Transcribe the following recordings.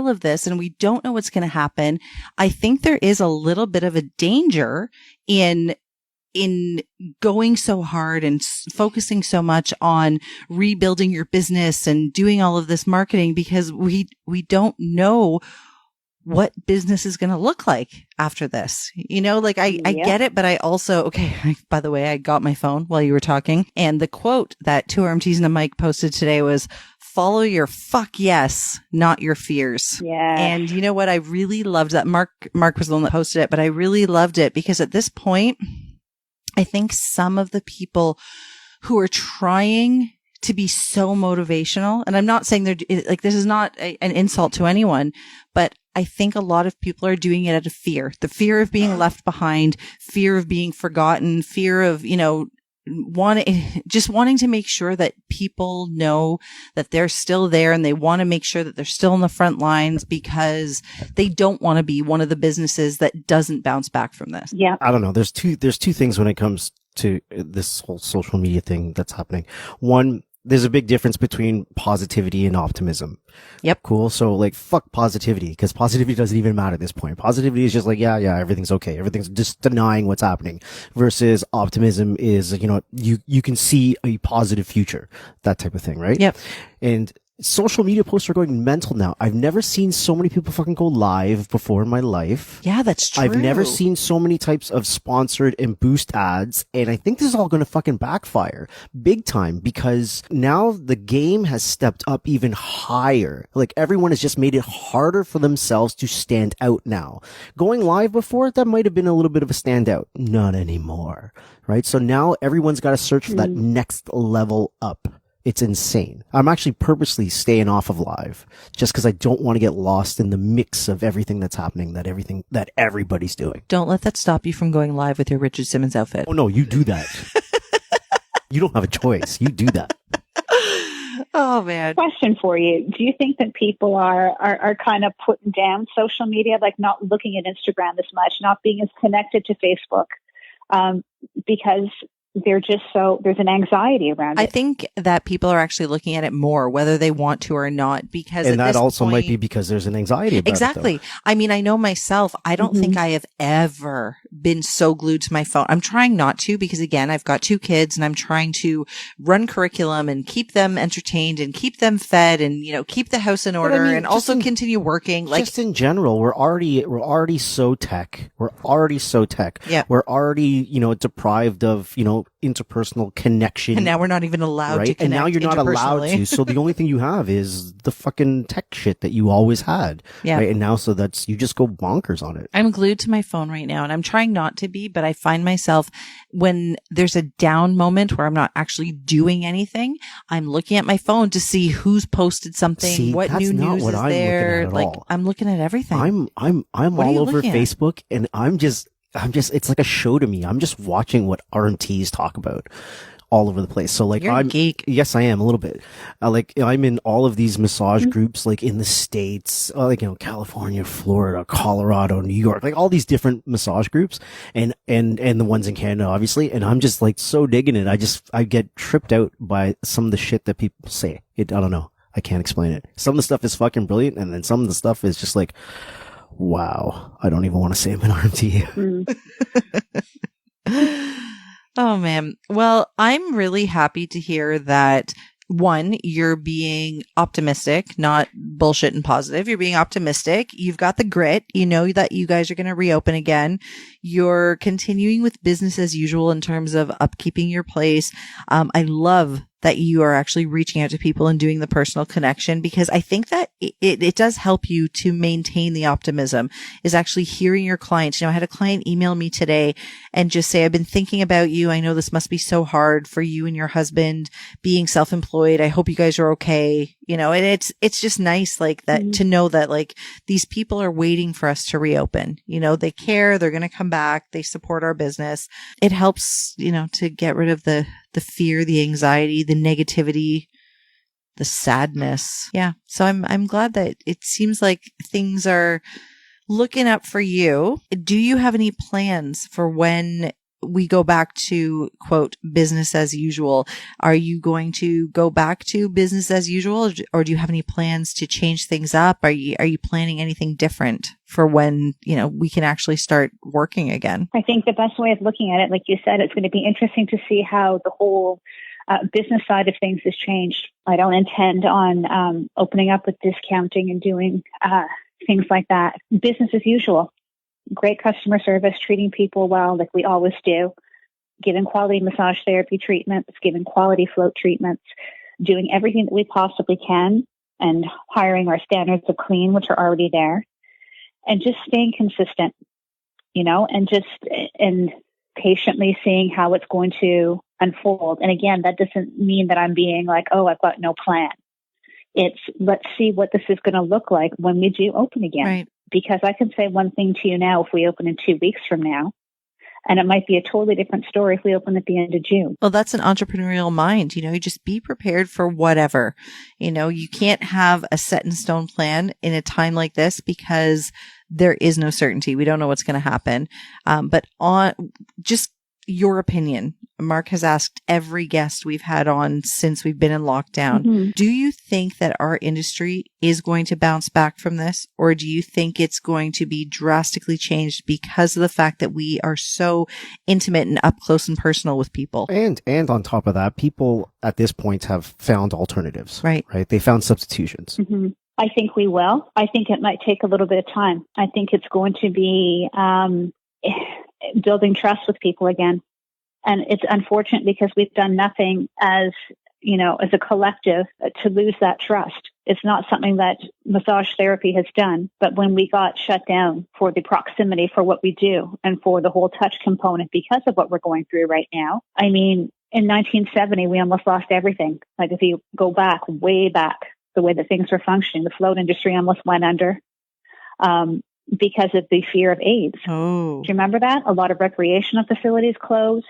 middle of this and we don't know what's going to happen, I think there is a little bit of a danger in going so hard and focusing so much on rebuilding your business and doing all of this marketing, because we don't know what business is going to look like after this. You know, like I get it, but I also, okay, by the way, I got my phone while you were talking, and the quote that Two RMTs and a Mic posted today was, follow your fuck yes, not your fears. Yeah. And you know what? I really loved that. Mark was the one that posted it, but I really loved it because at this point, I think some of the people who are trying to be so motivational, and I'm not saying they're like, this is not an insult to anyone, but I think a lot of people are doing it out of fear, the fear of being left behind, fear of being forgotten, fear of, you know, wanting to make sure that people know that they're still there, and they want to make sure that they're still in the front lines because they don't want to be one of the businesses that doesn't bounce back from this. Yeah. I don't know. There's two things when it comes to this whole social media thing that's happening. One, there's a big difference between positivity and optimism. Yep. Cool. So like, fuck positivity, because positivity doesn't even matter at this point. Positivity is just like, yeah, everything's okay. Everything's just denying what's happening, versus optimism is, you know, you can see a positive future, that type of thing. Right. Yep. And social media posts are going mental now. I've never seen so many people fucking go live before in my life. Yeah, that's true. I've never seen so many types of sponsored and boost ads. And I think this is all going to fucking backfire big time, because now the game has stepped up even higher. Like, everyone has just made it harder for themselves to stand out now. Going live before, that might have been a little bit of a standout. Not anymore. Right? So now everyone's got to search for that next level up. It's insane. I'm actually purposely staying off of live just because I don't want to get lost in the mix of everything that's happening, that everybody's doing. Don't let that stop you from going live with your Richard Simmons outfit. Oh no, you do that. You don't have a choice. You do that. Oh man. Question for you. Do you think that people are kind of putting down social media, like not looking at Instagram as much, not being as connected to Facebook, because they're just there's an anxiety around it? I think that people are actually looking at it more, whether they want to or not, because and that also point, might be because there's an anxiety about exactly. it, I mean, I know myself, I don't think I have ever been so glued to my phone. I'm trying not to, because again, I've got 2 kids and I'm trying to run curriculum and keep them entertained and keep them fed and, you know, keep the house in order, and also continue working. Like, just in general, we're already so tech. We're already so tech. Yeah. We're already, you know, deprived of, you know, interpersonal connection. And now we're not even allowed to connect. And now you're not allowed to. So the only thing you have is the fucking tech shit that you always had. Yeah. Right? And now, so you just go bonkers on it. I'm glued to my phone right now, and I'm trying not to be, but I find myself, when there's a down moment where I'm not actually doing anything, I'm looking at my phone to see who's posted something, what new news is there. Like, I'm looking at everything. I'm all over Facebook, and I'm just, it's like a show to me. I'm just watching what RMTs talk about all over the place. So like, You're a geek. Yes, I am a little bit. Like, I'm in all of these massage groups, like in the States, like, you know, California, Florida, Colorado, New York, like all these different massage groups, and the ones in Canada, obviously. And I'm just like so digging it. I get tripped out by some of the shit that people say. I don't know. I can't explain it. Some of the stuff is fucking brilliant, and then some of the stuff is just like, wow, I don't even want to say I'm an RMT. Oh man. Well, I'm really happy to hear that, one, you're being optimistic, not bullshit and positive. You're being optimistic. You've got the grit. You know that you guys are going to reopen again. You're continuing with business as usual in terms of upkeeping your place. I love that you are actually reaching out to people and doing the personal connection, because I think that it does help you to maintain the optimism, is actually hearing your clients. You know, I had a client email me today and just say, I've been thinking about you. I know this must be so hard for you and your husband being self-employed. I hope you guys are okay. You know, and it's just nice like that to know that like these people are waiting for us to reopen. You know, they care. They're going to come back. They support our business. It helps, you know, to get rid of the fear, the anxiety, the negativity, the sadness. Yeah. So I'm glad that it seems like things are looking up for you. Do you have any plans for when we go back to quote business as usual, are you going to go back to business as usual, or do you have any plans to change things up? Are you planning anything different for when, we can actually start working again? I think the best way of looking at it, like you said, it's going to be interesting to see how the whole business side of things has changed. I don't intend on opening up with discounting and doing things like that. Business as usual. Great customer service, treating people well like we always do, giving quality massage therapy treatments, giving quality float treatments, doing everything that we possibly can, and hiring our standards of clean, which are already there, and just staying consistent, and patiently seeing how it's going to unfold. And again, that doesn't mean that I'm being like, oh, I've got no plan. It's let's see what this is going to look like when we do open again. Right. Because I can say one thing to you now if we open in 2 weeks from now, and it might be a totally different story if we open at the end of June. Well, that's an entrepreneurial mind. You just be prepared for whatever. You can't have a set in stone plan in a time like this because there is no certainty. We don't know what's going to happen. But on just your opinion, Mark has asked every guest we've had on since we've been in lockdown. Mm-hmm. Do you think that our industry is going to bounce back from this? Or do you think it's going to be drastically changed because of the fact that we are so intimate and up close and personal with people? And on top of that, people at this point have found alternatives. Right. They found substitutions. Mm-hmm. I think we will. I think it might take a little bit of time. I think it's going to be building trust with people again. And it's unfortunate because we've done nothing as a collective to lose that trust. It's not something that massage therapy has done. But when we got shut down for the proximity for what we do and for the whole touch component because of what we're going through right now, I mean, in 1970, we almost lost everything. Like if you go back, way back, the way that things were functioning, the float industry almost went under. Because of the fear of AIDS. Oh. Do you remember that? A lot of recreational facilities closed.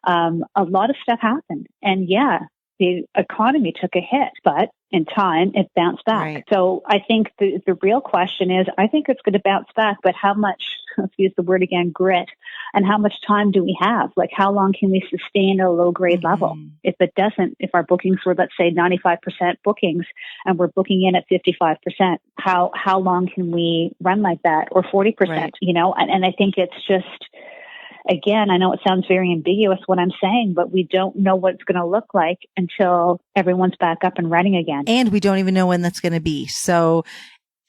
A lot of stuff happened. And yeah, the economy took a hit, but in time it bounced back. Right. So I think the real question is, I think it's going to bounce back, but how much, let's use the word again, grit, and how much time do we have? Like how long can we sustain a low grade level? If it doesn't, if our bookings were, let's say 95% bookings and we're booking in at 55%, how long can we run like that? Or 40%, Right. And I think it's just, again, I know it sounds very ambiguous what I'm saying, but we don't know what it's going to look like until everyone's back up and running again. And we don't even know when that's going to be. So,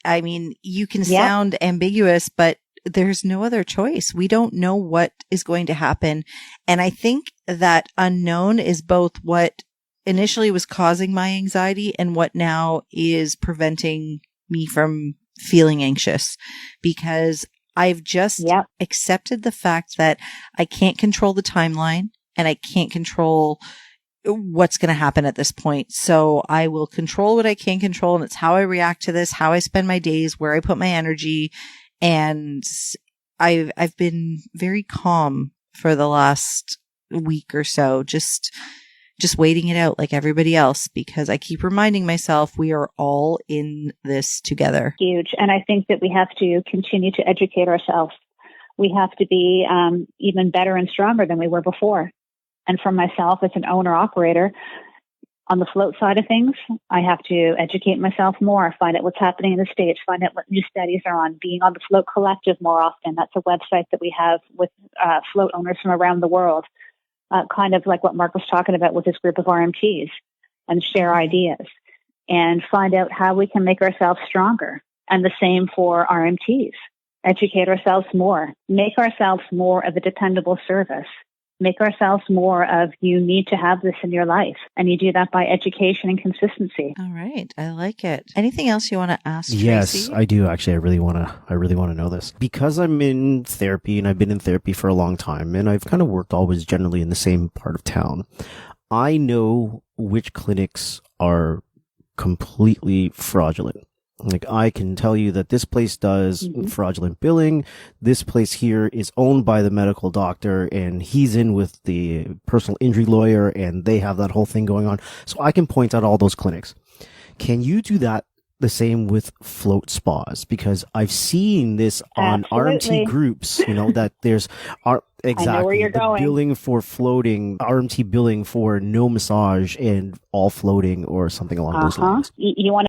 I mean, you can sound ambiguous, but there's no other choice. We don't know what is going to happen. And I think that unknown is both what initially was causing my anxiety and what now is preventing me from feeling anxious, because I've just accepted the fact that I can't control the timeline and I can't control what's going to happen at this point. So I will control what I can control. And it's how I react to this, how I spend my days, where I put my energy. And I've been very calm for the last week or so, just waiting it out like everybody else, because I keep reminding myself we are all in this together. Huge. And I think that we have to continue to educate ourselves. We have to be even better and stronger than we were before. And for myself as an owner operator, on the float side of things, I have to educate myself more, find out what's happening in the States, find out what new studies are on, being on the Float Collective more often. That's a website that we have with float owners from around the world. Kind of like what Mark was talking about with his group of RMTs, and share ideas and find out how we can make ourselves stronger. And the same for RMTs. Educate ourselves more, make ourselves more of a dependable service, make ourselves more of, you need to have this in your life. And you do that by education and consistency. All right. I like it. Anything else you want to ask, Tracy? Yes, I do. Actually, I really want to know this, because I'm in therapy and I've been in therapy for a long time, and I've kind of worked always generally in the same part of town. I know which clinics are completely fraudulent. Like, I can tell you that this place does fraudulent billing. This place here is owned by the medical doctor, and he's in with the personal injury lawyer, and they have that whole thing going on. So I can point out all those clinics. Can you do that the same with float spas? Because I've seen this on Absolutely. RMT groups, that there's Exactly. I know where you're the going. billing for floating, RMT billing for no massage and all floating or something along those lines. You want